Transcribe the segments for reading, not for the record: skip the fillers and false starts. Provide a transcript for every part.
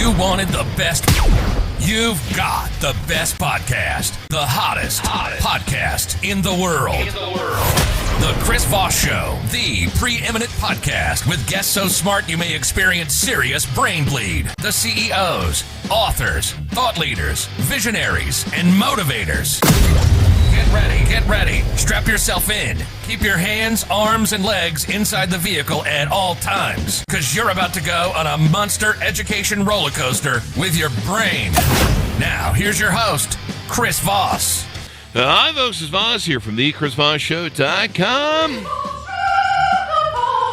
you wanted the best, you've got the best podcast, the hottest podcast in the world. The Chris Voss Show, the preeminent podcast with guests so smart you may experience serious brain bleed. The CEOs, authors, thought leaders, visionaries, and motivators. Get ready. Strap yourself in. Keep your hands, arms, and legs inside the vehicle at all times, because you're about to go on a monster education roller coaster with your brain. Now, here's your host, Chris Voss. Hi, folks. It's Voss here from the ChrisVossShow.com.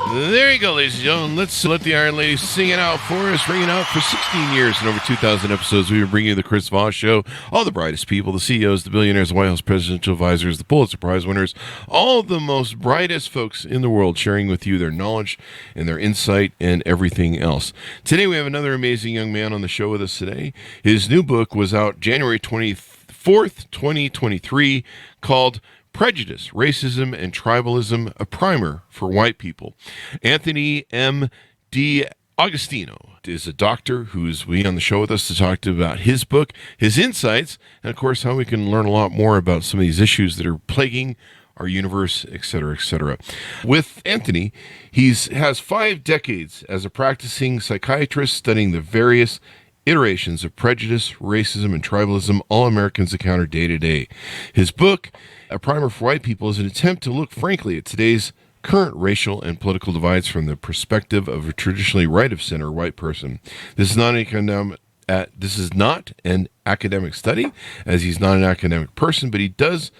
There you go, ladies and gentlemen. Let's let the Iron Lady sing it out for us. Ring it out for 16 years and over 2,000 episodes. We've been bringing you the Chris Voss Show. All the brightest people, the CEOs, the billionaires, the White House presidential advisors, the Pulitzer Prize winners, all the most brightest folks in the world sharing with you their knowledge and their insight and everything else. Today, we have another amazing young man on the show with us today. His new book was out January 24th, 2023, called Prejudice, Racism, and Tribalism, a primer for white people. Anthony M.D. Agostino is a doctor who's on the show with us to talk about his book, his insights, and of course how we can learn a lot more about some of these issues that are plaguing our universe, etc., etc. With Anthony, he has 5 decades as a practicing psychiatrist studying the various iterations of prejudice, racism, and tribalism all Americans encounter day to day. His book, A Primer for White People, is an attempt to look frankly at today's current racial and political divides from the perspective of a traditionally right-of-center white person. This is not an academic study, as he's not an academic person, but he does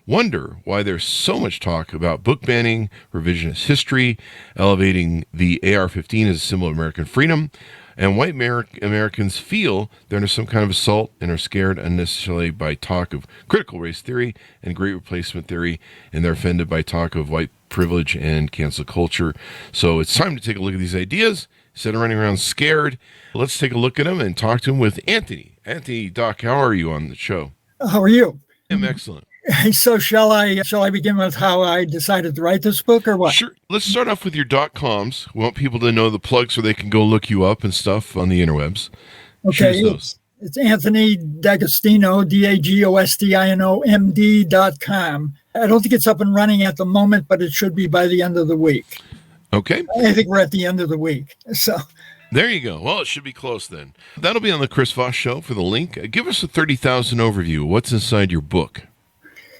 wonder why there's so much talk about book banning, revisionist history, elevating the AR-15 as a symbol of American freedom, and white Americans feel they're under some kind of assault and are scared unnecessarily by talk of critical race theory and great replacement theory, and they're offended by talk of white privilege and cancel culture. So it's time to take a look at these ideas instead of running around scared. Let's take a look at them and talk to him with Anthony. Anthony, Doc, how are you on the show? How are you? I'm excellent. So shall I begin with how I decided to write this book, or what? Sure. Let's start off with your .coms. We want people to know the plugs so they can go look you up and stuff on the interwebs. Okay. It's Anthony D'Agostino, D'Agostino, MD.com. I don't think it's up and running at the moment, but it should be by the end of the week. Okay. I think we're at the end of the week. So there you go. Well, it should be close then. That'll be on the Chris Voss Show for the link. Give us a 30,000 overview. What's inside your book?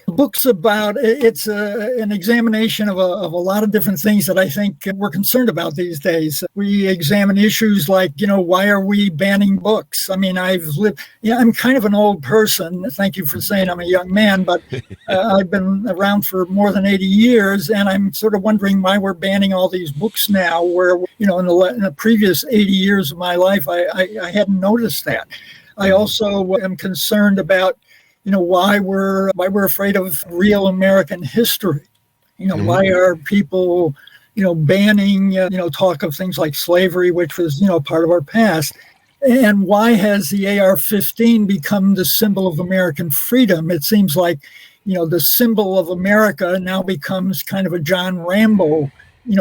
The book's about, it's an examination of a lot of different things that I think we're concerned about these days. We examine issues like, why are we banning books? I mean, I'm kind of an old person. Thank you for saying I'm a young man, but I've been around for more than 80 years, and I'm sort of wondering why we're banning all these books now, where, in the previous 80 years of my life, I hadn't noticed that. I also am concerned about why we're afraid of real American history. Why are people, banning, talk of things like slavery, which was, part of our past. And why has the AR-15 become the symbol of American freedom? It seems like, the symbol of America now becomes kind of a John Rambo,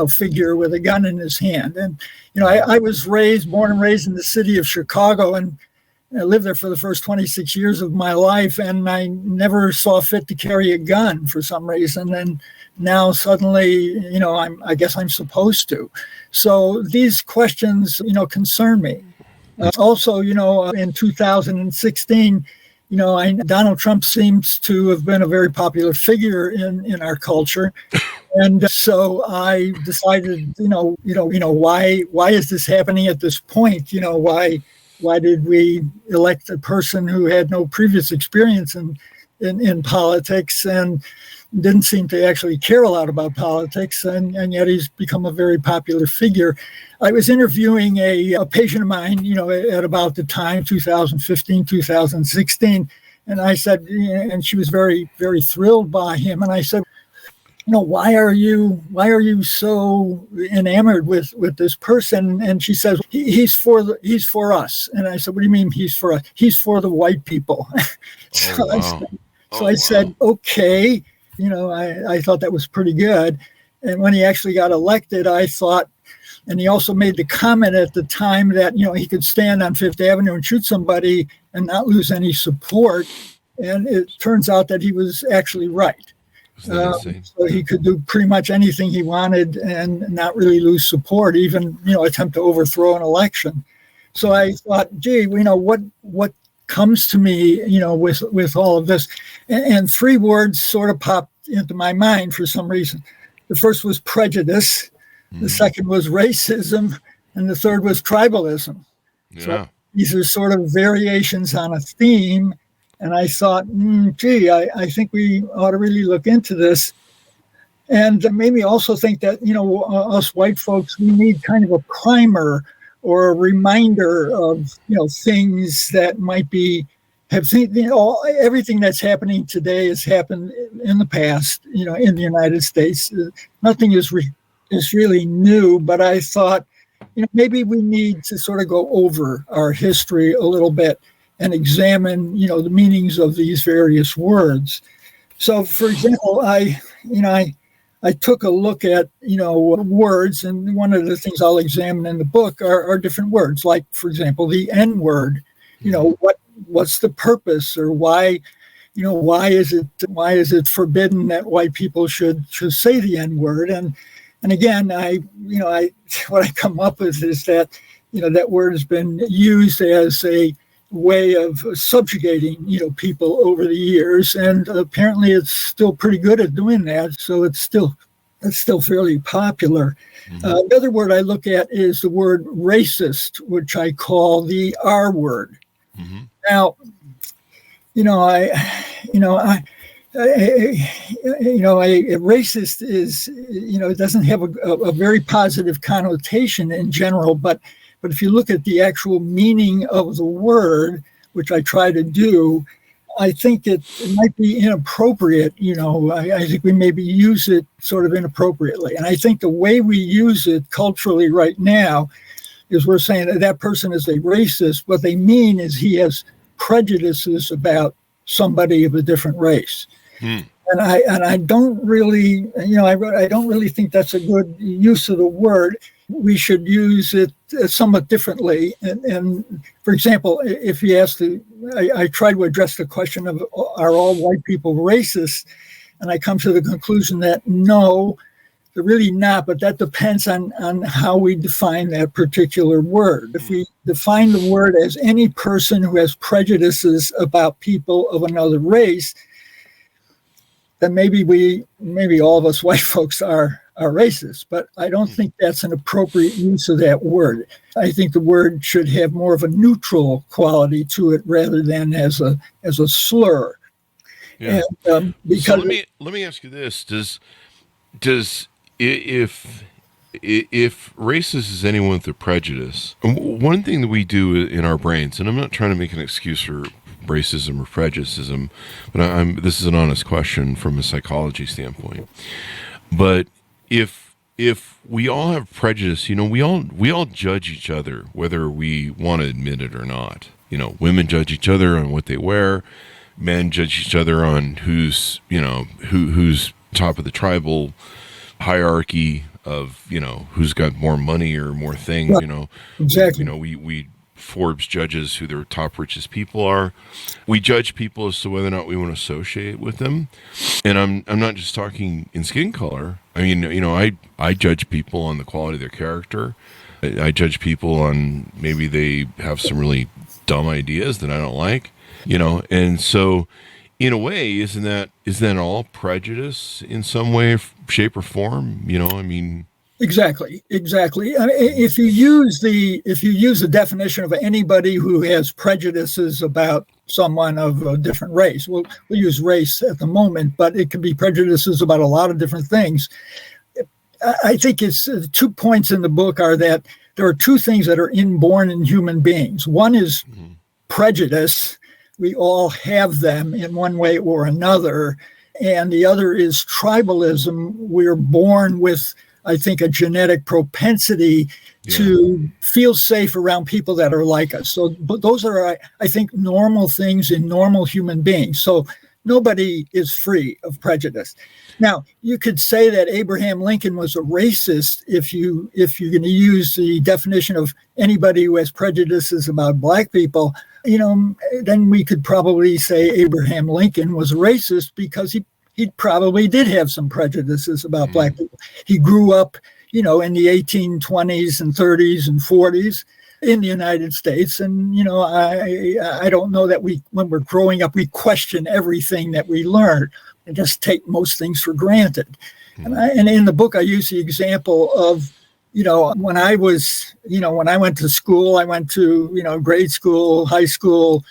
figure with a gun in his hand. And, I was born and raised in the city of Chicago, and I lived there for the first 26 years of my life, and I never saw fit to carry a gun for some reason. And now suddenly, I guess I'm supposed to. So these questions, concern me. Also, in 2016, Donald Trump seems to have been a very popular figure in our culture. And so I decided, why is this happening at this point? Why did we elect a person who had no previous experience in politics and didn't seem to actually care a lot about politics, and yet he's become a very popular figure? I was interviewing a patient of mine, at about the time, 2015, 2016, and I said, and she was very, very thrilled by him, and I said, why are you so enamored with this person? And she says, he's for us. And I said, what do you mean he's for us? He's for the white people. I said, okay. I thought that was pretty good. And when he actually got elected, I thought, And he also made the comment at the time that, he could stand on Fifth Avenue and shoot somebody and not lose any support. And it turns out that he was actually right. So he could do pretty much anything he wanted and not really lose support, even, attempt to overthrow an election. So I thought, gee, what comes to me, with all of this? And three words sort of popped into my mind for some reason. The first was prejudice. The second was racism, and the third was tribalism. Yeah. So these are sort of variations on a theme. And I thought, I think we ought to really look into this. And it made me also think that, us white folks, we need kind of a primer or a reminder of, things that might everything that's happening today has happened in the past, in the United States. Nothing is really new, but I thought, maybe we need to sort of go over our history a little bit and examine, the meanings of these various words. So, for example, I took a look at, words, and one of the things I'll examine in the book are different words, like, for example, the N word. What's the purpose, or why is it forbidden that white people should say the N word? And again, what I come up with is that, that word has been used as a way of subjugating, people over the years. And apparently it's still pretty good at doing that. So it's still fairly popular. The other word I look at is the word racist, which I call the R word. Now, a racist is, it doesn't have a very positive connotation in general, but if you look at the actual meaning of the word, which I try to do, I think it might be inappropriate. I think we maybe use it sort of inappropriately. And I think the way we use it culturally right now is we're saying that person is a racist. What they mean is he has prejudices about somebody of a different race. And I don't really, I don't really think that's a good use of the word. We should use it somewhat differently. And for example, if you ask I try to address the question of, are all white people racist? And I come to the conclusion that no, they're really not, but that depends on how we define that particular word. If we define the word as any person who has prejudices about people of another race, then maybe all of us white folks are racist, but I don't think that's an appropriate use of that word. I think the word should have more of a neutral quality to it rather than as a slur. Yeah. And, because so let me ask you this: Does if racist is anyone with a prejudice, one thing that we do in our brains, and I'm not trying to make an excuse for racism or prejudicism, but this is an honest question from a psychology standpoint. But if we all have prejudice, we all judge each other, whether we want to admit it or not. Women judge each other on what they wear. Men judge each other on who's top of the tribal hierarchy of, who's got more money or more things, Exactly. We Forbes judges who their top richest people are. We judge people as to whether or not we want to associate with them. And I'm not just talking in skin color. I mean, I judge people on the quality of their character. I judge people on maybe they have some really dumb ideas that I don't like, and so in a way, isn't that all prejudice in some way, shape, or form? Exactly. I mean, if you use the definition of anybody who has prejudices about someone of a different race, we'll use race at the moment, but it could be prejudices about a lot of different things. I think it's 2 points in the book are that there are two things that are inborn in human beings. One is prejudice. We all have them in one way or another. And the other is tribalism. We're born with, I think, a genetic propensity to feel safe around people that are like us. So but those are, I think, normal things in normal human beings. So Nobody is free of prejudice. Now, you could say that Abraham Lincoln was a racist if you're going to use the definition of anybody who has prejudices about black people. Then we could probably say Abraham Lincoln was a racist because he probably did have some prejudices about black people. He grew up, in the 1820s and 30s and 40s in the United States. And, I don't know that when we're growing up, we question everything that we learn and just take most things for granted. And in the book, I use the example of, when I went to school, I went to, grade school, high school,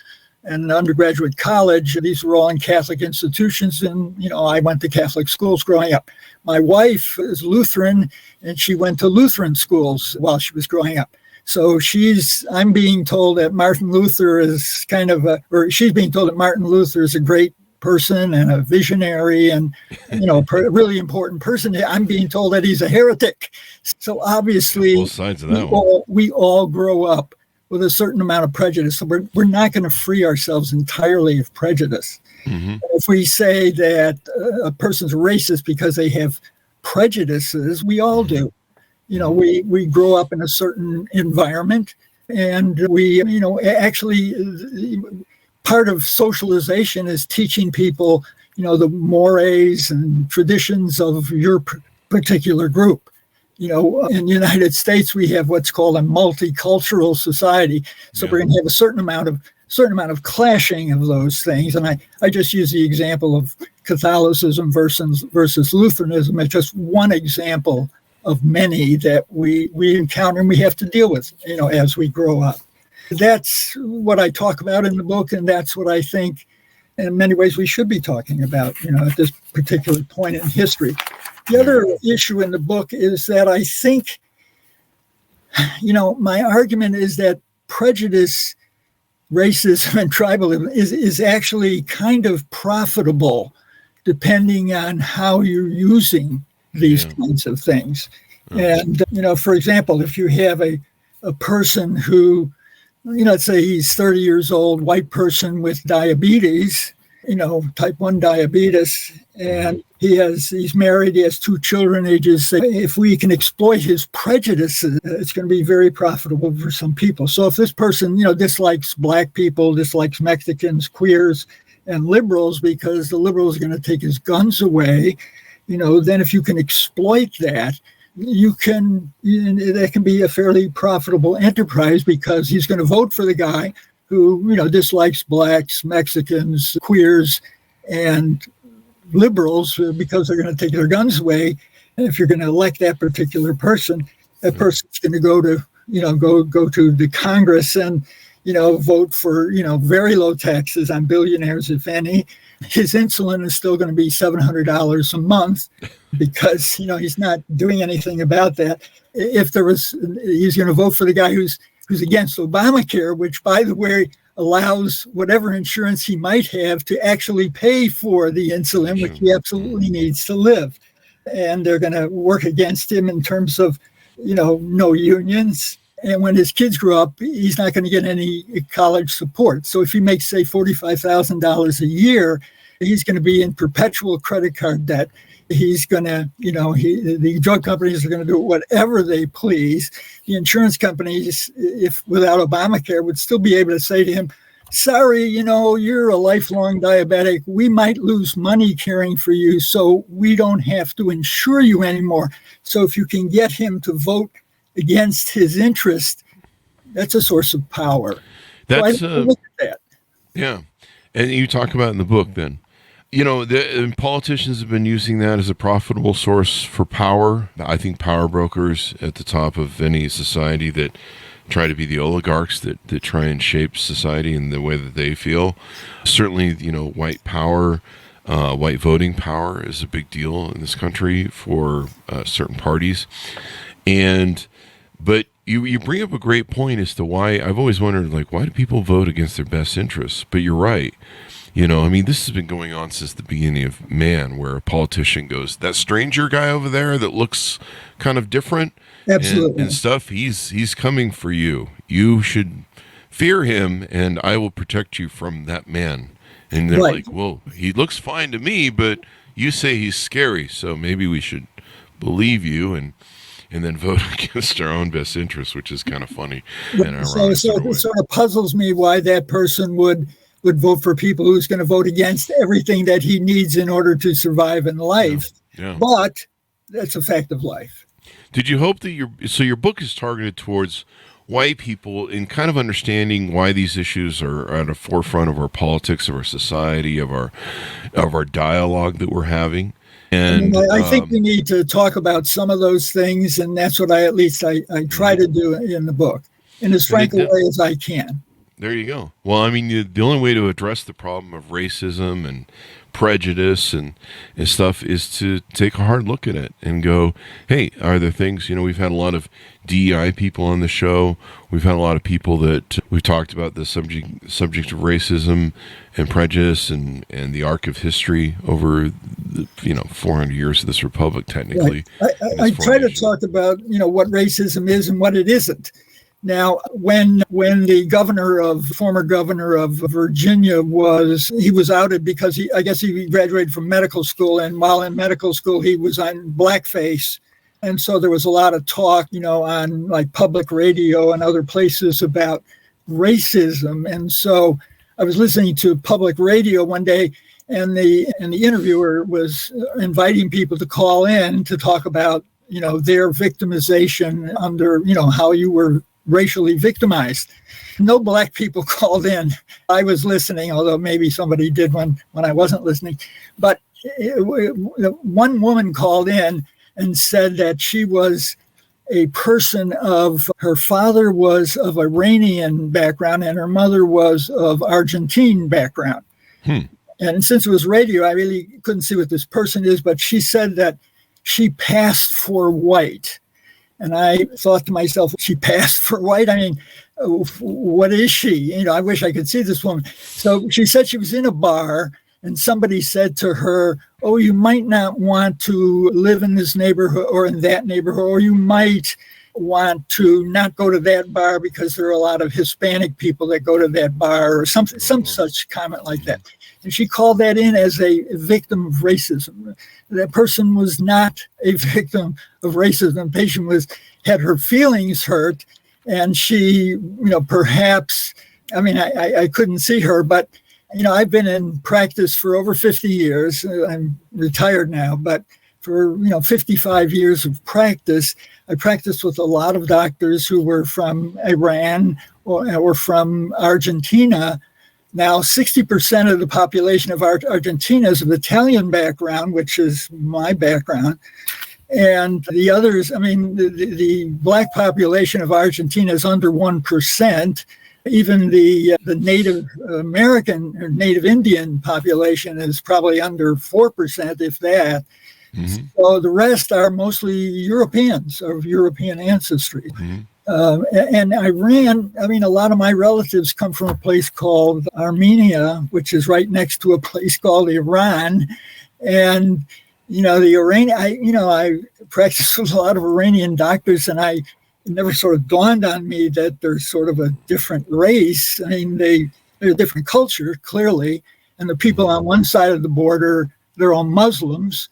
and undergraduate college. These were all in Catholic institutions. And, I went to Catholic schools growing up. My wife is Lutheran, and she went to Lutheran schools while she was growing up. So I'm being told that Martin Luther is she's being told that Martin Luther is a great person and a visionary and, a really important person. I'm being told that he's a heretic. So obviously, both sides of that we all grow up with a certain amount of prejudice. So we're not going to free ourselves entirely of prejudice. Mm-hmm. If we say that a person's racist because they have prejudices, we all do. We grow up in a certain environment, and we, actually part of socialization is teaching people, the mores and traditions of your particular group. In the United States, we have what's called a multicultural society. So we're going to have a certain amount of clashing of those things. And I just use the example of Catholicism versus Lutheranism as just one example of many that we encounter and we have to deal with, as we grow up. That's what I talk about in the book, and that's what I think in many ways we should be talking about, at this particular point in history. The other issue in the book is that I think, my argument is that prejudice, racism, and tribalism is actually kind of profitable depending on how you're using these kinds of things. And, for example, if you have a person who, let's say he's 30 years old, white person with diabetes, type 1 diabetes, and he's married, he has 2 children, if we can exploit his prejudices, it's going to be very profitable for some people. So if this person, dislikes black people, dislikes Mexicans, queers, and liberals because the liberals are going to take his guns away, then if you can exploit that, that can be a fairly profitable enterprise because he's going to vote for the guy who, dislikes blacks, Mexicans, queers, and liberals because they're going to take their guns away. And if you're going to elect that particular person, that person's going to go to, go to the Congress and, vote for, very low taxes on billionaires, if any. His insulin is still going to be $700 a month because, he's not doing anything about that. He's going to vote for the guy who's against Obamacare, which, by the way, allows whatever insurance he might have to actually pay for the insulin, which he absolutely needs to live. And they're going to work against him in terms of, no unions. And when his kids grow up, he's not going to get any college support. So if he makes, say, $45,000 a year, he's going to be in perpetual credit card debt. He's going to, the drug companies are going to do whatever they please. The insurance companies, if without Obamacare, would still be able to say to him, sorry, you're a lifelong diabetic. We might lose money caring for you, so we don't have to insure you anymore. So if you can get him to vote against his interest, that's a source of power. That's so I look at that. Yeah. And you talk about in the book then, politicians have been using that as a profitable source for power. I think power brokers at the top of any society that try to be the oligarchs that try and shape society in the way that they feel. Certainly, white power, white voting power is a big deal in this country for certain parties. But you bring up a great point as to why I've always wondered, why do people vote against their best interests? But you're right. This has been going on since the beginning of man, where a politician goes, that stranger guy over there that looks kind of different and stuff, he's coming for you. You should fear him, and I will protect you from that man. And they're Right. like, well, he looks fine to me, but you say he's scary, so maybe we should believe you and then vote against our own best interests, which is kind of funny and ironic. So it sort of puzzles me why that person would vote for people who's going to vote against everything that he needs in order to survive in life. Yeah. But that's a fact of life. Did you hope that your book is targeted towards white people in kind of understanding why these issues are at the forefront of our politics, of our society, of our dialogue that we're having? And I think we need to talk about some of those things, and that's what I try to do in the book in as frank a way as I can. There you go. Well, I mean, the only way to address the problem of racism and prejudice and stuff is to take a hard look at it and go, hey, are there things, we've had a lot of DEI people on the show. We've had a lot of people that we've talked about the subject of racism and prejudice and the arc of history over the 400 years of this republic, technically. Right. I try to talk about, what racism is and what it isn't. Now, when the former governor of Virginia he was outed because I guess he graduated from medical school, and while in medical school he was on blackface, and so there was a lot of talk, on like public radio and other places about racism. And so I was listening to public radio one day, and the interviewer was inviting people to call in to talk about their victimization under how you were racially victimized. No black people called in. I was listening, although maybe somebody did when I wasn't listening. But one woman called in and said that she was a person her father was of Iranian background and her mother was of Argentine background. And since it was radio, I really couldn't see what this person is, but she said that she passed for white. And I thought to myself, she passed for white? I mean, what is she? I wish I could see this woman. So she said she was in a bar and somebody said to her, oh, you might not want to live in this neighborhood or in that neighborhood, or you might want to not go to that bar because there are a lot of Hispanic people that go to that bar, or some such comment like that. And she called that in as a victim of racism. That person was not a victim of racism. The patient had her feelings hurt, and she, perhaps, I mean, I couldn't see her, but, I've been in practice for over 50 years. I'm retired now, but for, 55 years of practice, I practiced with a lot of doctors who were from Iran or from Argentina. Now, 60% of the population of Argentina is of Italian background, which is my background. And the others, I mean, the black population of Argentina is under 1%. Even the Native American or Native Indian population is probably under 4%, if that. Mm-hmm. So the rest are mostly Europeans of European ancestry. Mm-hmm. And Iran, I mean, a lot of my relatives come from a place called Armenia, which is right next to a place called Iran. And, the Iranian, I practiced with a lot of Iranian doctors, and it never sort of dawned on me that they're sort of a different race. I mean, they're a different culture, clearly. And the people on one side of the border, they're all Muslims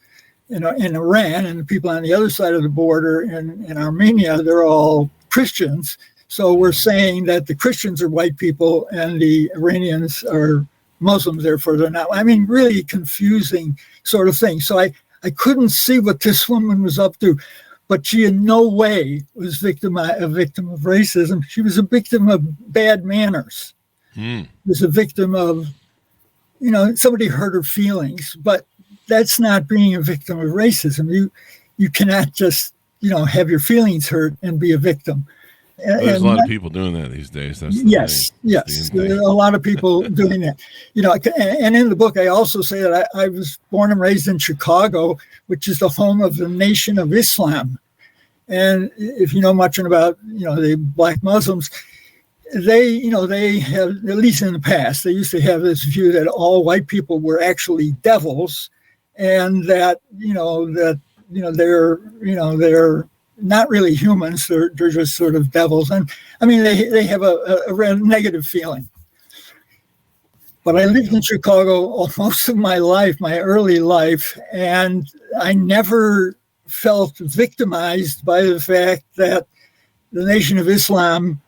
in Iran, and the people on the other side of the border in Armenia, they're all Christians. So we're saying that the Christians are white people and the Iranians are Muslims, therefore they're not. I mean, really confusing sort of thing. So I couldn't see what this woman was up to, but she in no way was a victim of racism. She was a victim of bad manners. She was a victim of, somebody hurt her feelings, but that's not being a victim of racism. You cannot just have your feelings hurt and be a victim. There's a lot of people doing that these days. That's yes. There are a lot of people doing that. And in the book, I also say that I was born and raised in Chicago, which is the home of the Nation of Islam. And if you know much about, the black Muslims, they have, at least in the past, they used to have this view that all white people were actually devils, and that, they're not really humans. They're just sort of devils. And I mean, they have a negative feeling. But I lived in Chicago most of my life, my early life, and I never felt victimized by the fact that the Nation of Islam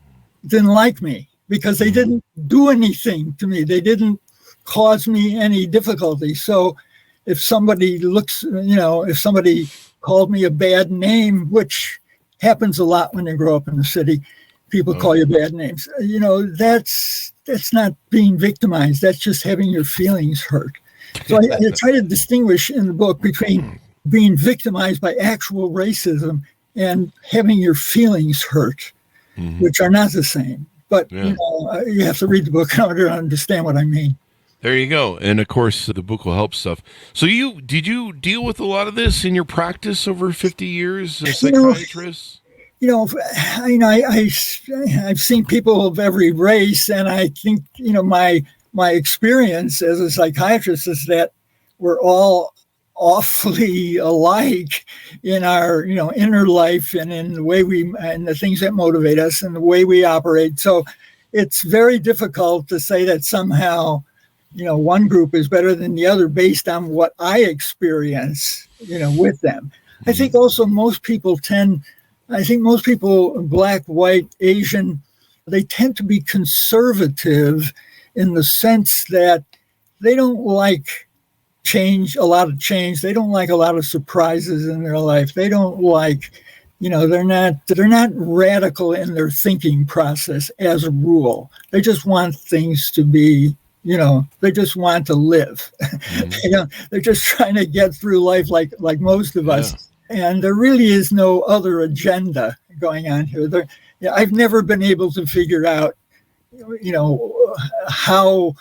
didn't like me, because they didn't do anything to me. They didn't cause me any difficulty. So if somebody if somebody called me a bad name, which happens a lot when you grow up in the city, people call you bad names. That's not being victimized. That's just having your feelings hurt. So I try to distinguish in the book between being victimized by actual racism and having your feelings hurt, which are not the same. But you have to read the book in order to understand what I mean. There you go. And of course, the book will help stuff. So did you deal with a lot of this in your practice over 50 years as a psychiatrist? I've seen people of every race, and I think, my experience as a psychiatrist is that we're all awfully alike in our, inner life and in the way and the things that motivate us and the way we operate. So it's very difficult to say that somehow, one group is better than the other based on what I experience, with them. I think also most people, Black, white, Asian, they tend to be conservative in the sense that they don't like a lot of change. They don't like a lot of surprises in their life. They don't like, they're not radical in their thinking process as a rule. They just want things to be, they just want to live. They're just trying to get through life like most of us. And there really is no other agenda going on here. I've never been able to figure out, how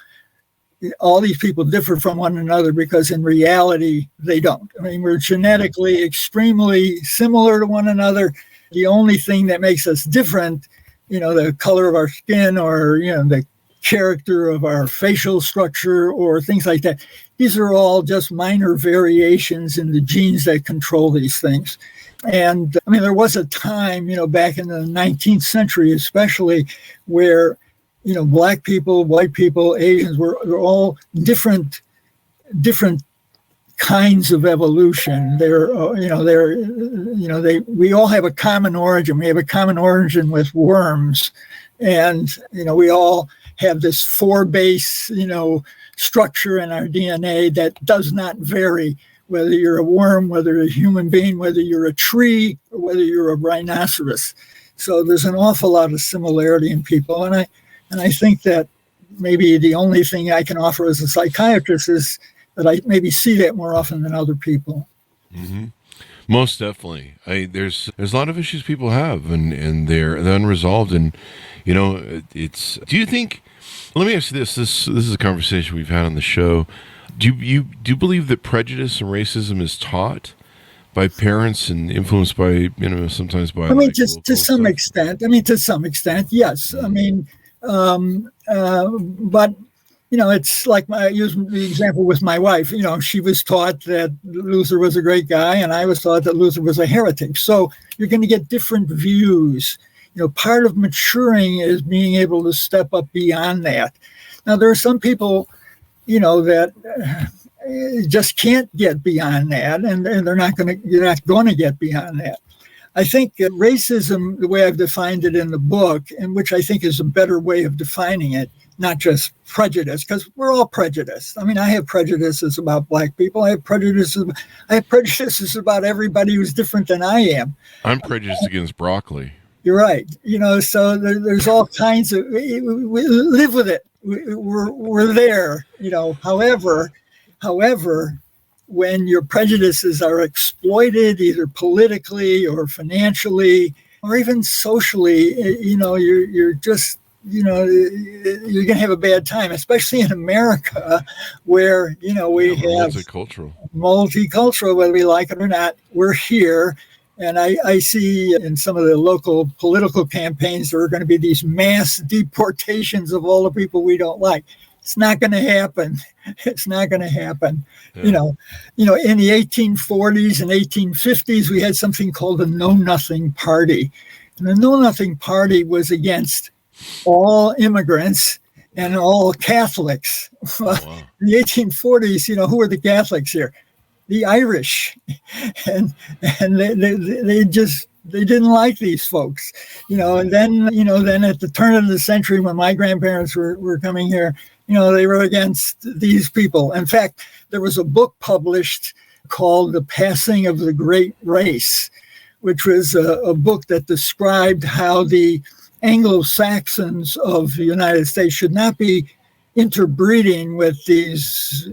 all these people differ from one another, because in reality, they don't. I mean, we're genetically extremely similar to one another. The only thing that makes us different, the color of our skin or, the character of our facial structure or things like that. These are all just minor variations in the genes that control these things. And I mean, there was a time, back in the 19th century, especially, where, Black people, white people, Asians were all different kinds of evolution. We all have a common origin. We have a common origin with worms. And, we all have this 4-base, structure in our DNA that does not vary, whether you're a worm, whether you're a human being, whether you're a tree, or whether you're a rhinoceros. So there's an awful lot of similarity in people. And I think that maybe the only thing I can offer as a psychiatrist is that I maybe see that more often than other people. Mm-hmm. Most definitely. There's a lot of issues people have, and they're unresolved. And, do you think, let me ask you this is a conversation we've had on the show. Do you believe that prejudice and racism is taught by parents and influenced by, sometimes by, to some extent, yes. I mean, but, it's like I use the example with my wife. She was taught that Luther was a great guy, and I was taught that Luther was a heretic. So you're going to get different views. Part of maturing is being able to step up beyond that. Now, there are some people, that just can't get beyond that, and you're not going to get beyond that. I think racism, the way I've defined it in the book, and which I think is a better way of defining it, not just prejudice, because we're all prejudiced. I mean, I have prejudices about Black people. I have prejudices about everybody who's different than I am. I'm prejudiced against broccoli. You're right. So there's all kinds of, we live with it. We're there, However, when your prejudices are exploited, either politically or financially, or even socially, you're just, you're going to have a bad time, especially in America, where, we have multicultural, whether we like it or not. We're here. And I see in some of the local political campaigns, there are going to be these mass deportations of all the people we don't like. It's not going to happen. It's not going to happen. Yeah. In the 1840s and 1850s, we had something called the Know Nothing Party. And the Know Nothing Party was against all immigrants and all Catholics. Oh, wow. In the 1840s, who were the Catholics here? The Irish, and they didn't like these folks, and then at the turn of the century, when my grandparents were coming here, they were against these people. In fact, there was a book published called The Passing of the Great Race, which was a book that described how the Anglo-Saxons of the United States should not be interbreeding with these,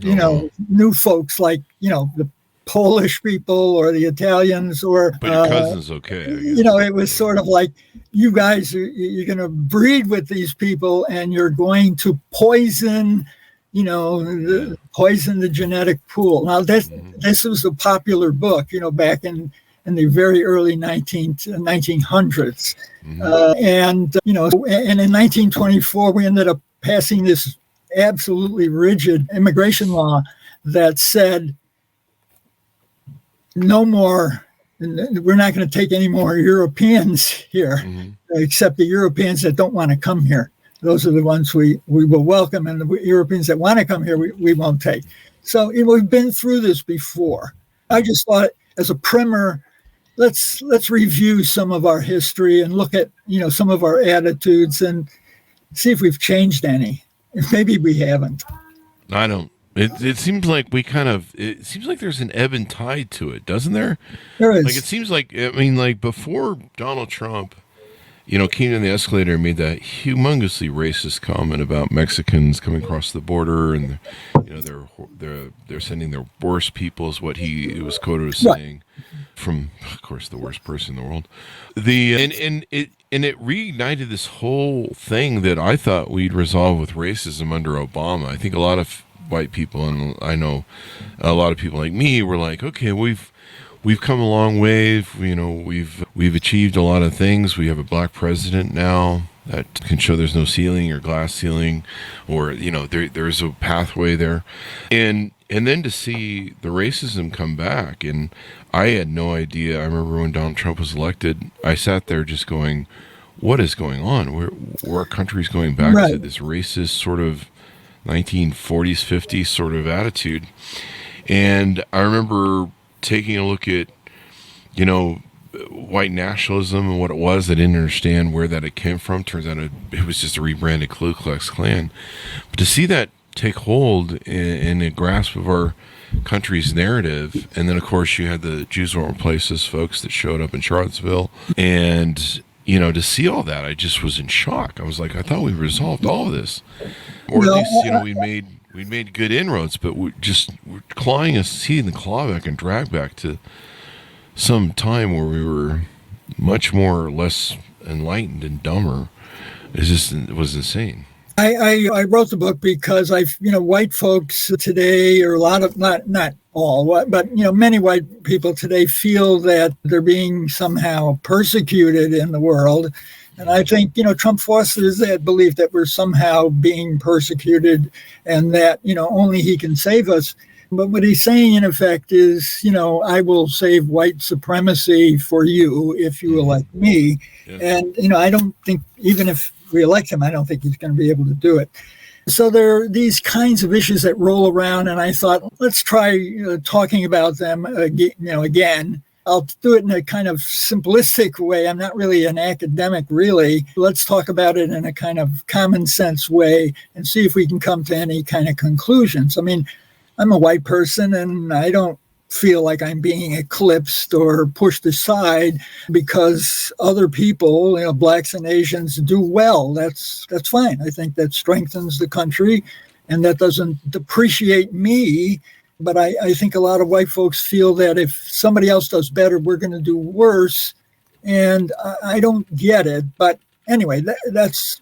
new folks like, the Polish people or the Italians or... But your cousin's okay. I guess. It was sort of like, you guys, you're going to breed with these people and you're going to poison, poison the genetic pool. Now, this was a popular book, back in the very early 1900s. And in 1924, we ended up passing this absolutely rigid immigration law that said, no more, we're not going to take any more Europeans here, except the Europeans that don't want to come here. Those are the ones we will welcome, and the Europeans that want to come here, we won't take. So we've been through this before. I just thought, as a primer, let's review some of our history and look at some of our attitudes and see if we've changed any. Maybe we haven't. I don't. It seems like it seems like there's an ebb and tide to it, doesn't there? There is. Like, it seems like, before Donald Trump, came in the escalator and made that humongously racist comment about Mexicans coming across the border, and they're sending their worst people, is what he was quoted as saying, from, of course, the worst person in the world. And it reignited this whole thing that I thought we'd resolve with racism under Obama. I think a lot of white people, and I know a lot of people like me, were like, okay, we've come a long way. We've achieved a lot of things. We have a black president now that can show there's no ceiling or glass ceiling, or there's a pathway there, and then to see the racism come back, and I had no idea. I remember when Donald Trump was elected, I sat there just going, what is going on? Where our country's going back to this racist sort of 1940s, 50s sort of attitude. And I remember taking a look at, white nationalism and what it was. I didn't understand where that it came from. Turns out it was just a rebranded Ku Klux Klan. But to see that take hold in a grasp of our country's narrative, and then of course you had the Jews Won't Replace Us folks that showed up in Charlottesville, and to see all that, I just was in shock. I was like, I thought we resolved all of this, or at least we made good inroads, but we're clawing a seat in the clawback and drag back to some time where we were much more or less enlightened and dumber. It was insane. I wrote the book because white folks today, or a lot of, not all, but many white people today feel that they're being somehow persecuted in the world. And I think, Trump fosters that belief that we're somehow being persecuted and that, only he can save us. But what he's saying, in effect, is, I will save white supremacy for you if you elect me. Yeah. And, I don't think, even if we elect him, I don't think he's going to be able to do it. So there are these kinds of issues that roll around, and I thought, let's try talking about them again. I'll do it in a kind of simplistic way. I'm not really an academic, really. Let's talk about it in a kind of common sense way and see if we can come to any kind of conclusions. I mean, I'm a white person, and I don't feel like I'm being eclipsed or pushed aside because other people, blacks and Asians, do well. That's fine. I think that strengthens the country, and that doesn't depreciate me. But I think a lot of white folks feel that if somebody else does better, we're going to do worse. And I don't get it. But anyway,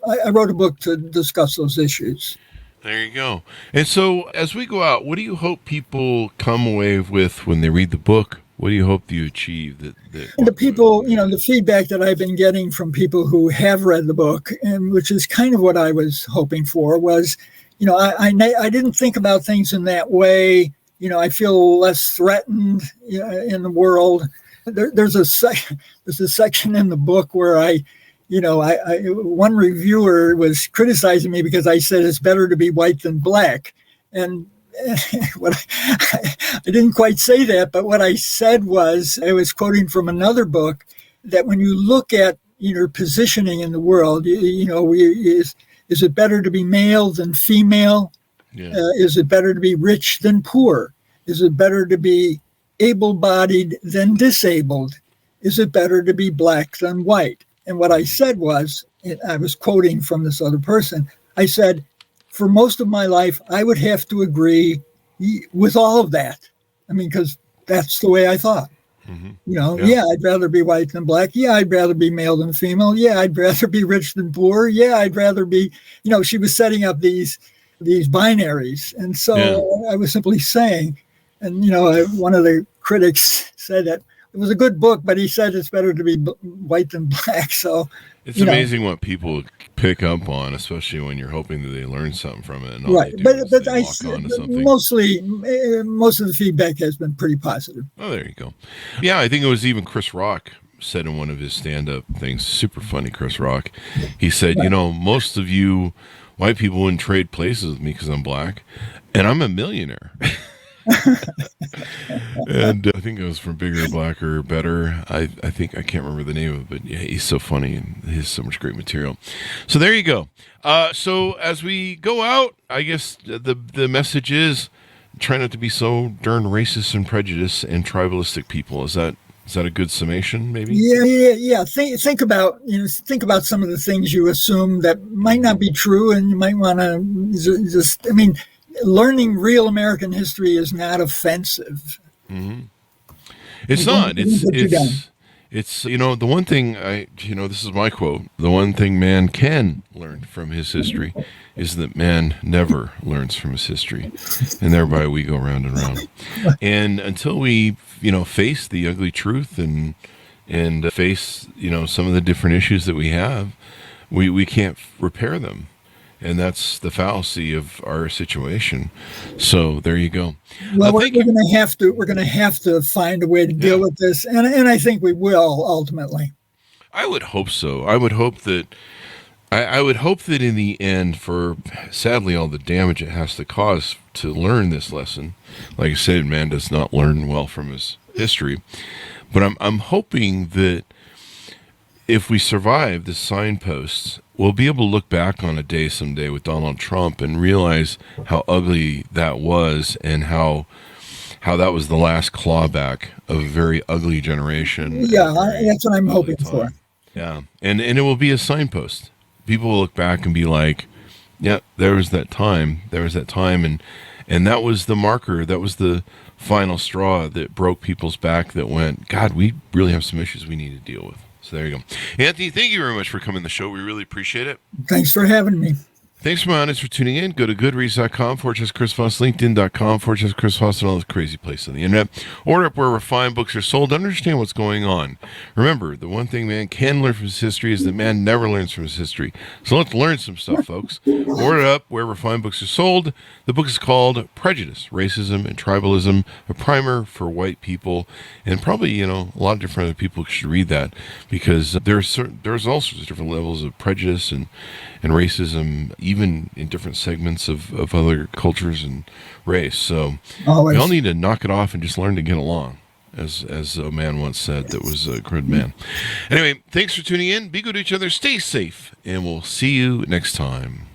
I wrote a book to discuss those issues. There you go. And so as we go out, what do you hope people come away with when they read the book? What do you hope you achieve? The people, the feedback that I've been getting from people who have read the book, and which is kind of what I was hoping for, was, I didn't think about things in that way. I feel less threatened in the world. There's a section in the book where I one reviewer was criticizing me because I said it's better to be white than black. And I didn't quite say that, but what I said was, I was quoting from another book, that when you look at your positioning in the world, is it better to be male than female? Yeah. Is it better to be rich than poor? Is it better to be able-bodied than disabled? Is it better to be black than white? And what I said was, I was quoting from this other person, I said, for most of my life, I would have to agree with all of that. I mean, because that's the way I thought. Mm-hmm. I'd rather be white than black. Yeah, I'd rather be male than female. Yeah, I'd rather be rich than poor. Yeah, I'd rather be, she was setting up these binaries. And so I was simply saying, and, one of the critics said that it was a good book, but he said it's better to be white than black. So it's amazing what people pick up on, especially when you're hoping that they learn something from it. And right, but most of the feedback has been pretty positive. Oh, there you go. Yeah, I think it was even Chris Rock said in one of his stand-up things, super funny Chris Rock. He said, most of you white people wouldn't trade places with me because I'm black, and I'm a millionaire. And I think it was from Bigger, Blacker, Better. I think I can't remember the name of it, but yeah, he's so funny and he has so much great material. So there you go. So as we go out, I guess the message is try not to be so darn racist and prejudiced and tribalistic people. Is that a good summation? Maybe. Yeah. Think about some of the things you assume that might not be true, and you might want to just. I mean, learning real American history is not offensive. Mm-hmm. It's not. It's the one thing this is my quote. The one thing man can learn from his history is that man never learns from his history, and thereby we go round and round. And until we face the ugly truth and face some of the different issues that we have, we can't repair them. And that's the fallacy of our situation. So there you go. Well, we're going to have to find a way to deal with this, and I think we will ultimately. I would hope so. I would hope that in the end, for sadly all the damage it has to cause to learn this lesson, like I said, man does not learn well from his history. But I'm hoping that if we survive the signposts, we'll be able to look back on a day someday with Donald Trump and realize how ugly that was, and how that was the last clawback of a very ugly generation. Yeah, that's what I'm hoping for. Yeah, and it will be a signpost. People will look back and be like, yeah, there was that time, and that was the marker, that was the final straw that broke people's back, that went, God, we really have some issues we need to deal with. So there you go. Anthony, thank you very much for coming on the show. We really appreciate it. Thanks for having me. Thanks for my audience for tuning in. Go to goodreads.com/Chris Voss, LinkedIn.com/Chris Voss, and all the crazy places on the internet. Order up wherever fine books are sold. Understand what's going on. Remember, the one thing man can learn from his history is that man never learns from his history. So let's learn some stuff, folks. Order it up wherever fine books are sold. The book is called Prejudice, Racism, and Tribalism, a primer for white people. And probably, a lot of different other people should read that, because there's all sorts of different levels of prejudice and racism, even in different segments of other cultures and race. So we all need to knock it off and just learn to get along, as a man once said that was a good man. Anyway, thanks for tuning in. Be good to each other. Stay safe. And we'll see you next time.